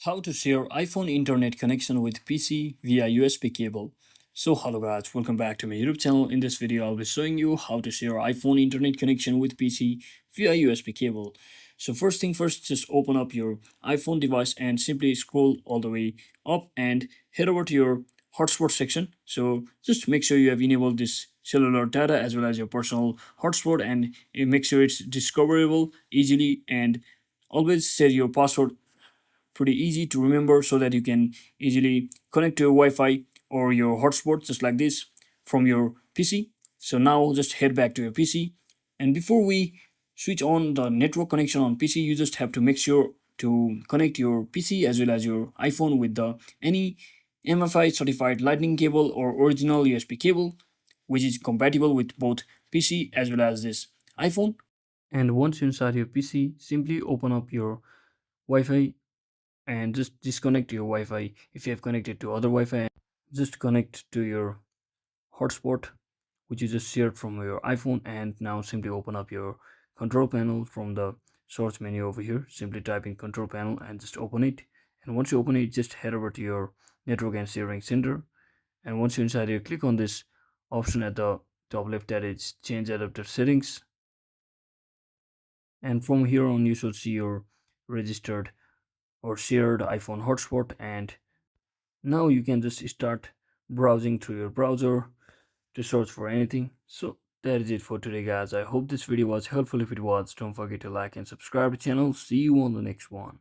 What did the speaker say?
How to share iPhone internet connection with PC via USB cable. So hello guys, welcome back to my YouTube channel. In this video, I'll be showing you how to share iPhone internet connection with PC via USB cable. So first thing first, just open up your iPhone device and simply scroll all the way up and head over to your hotspot section. So just make sure you have enabled this cellular data as well as your personal hotspot, and make sure it's discoverable easily, and always set your password pretty easy to remember so that you can easily connect to your Wi-Fi or your hotspot just like this from your PC. So now just head back to your PC, and before we switch on the network connection on PC, you just have to make sure to connect your PC as well as your iPhone with the any MFI certified lightning cable or original USB cable which is compatible with both PC as well as this iPhone. And once you're inside your PC, simply open up your Wi-Fi and just disconnect your Wi-Fi. If you have connected to other Wi-Fi, just connect to your hotspot which you just shared from your iPhone, and now simply open up your control panel from the source menu over here. Simply type in control panel and just open it, and once you open it, just head over to your network and sharing center, and once you're inside here, click on this option at the top left that is change adapter settings, and from here on you should see your registered or shared iPhone hotspot, and now you can just start browsing through your browser to search for anything. So that is it for today guys. I hope this video was helpful. If it was, don't forget to like and subscribe to the channel. See you on the next one.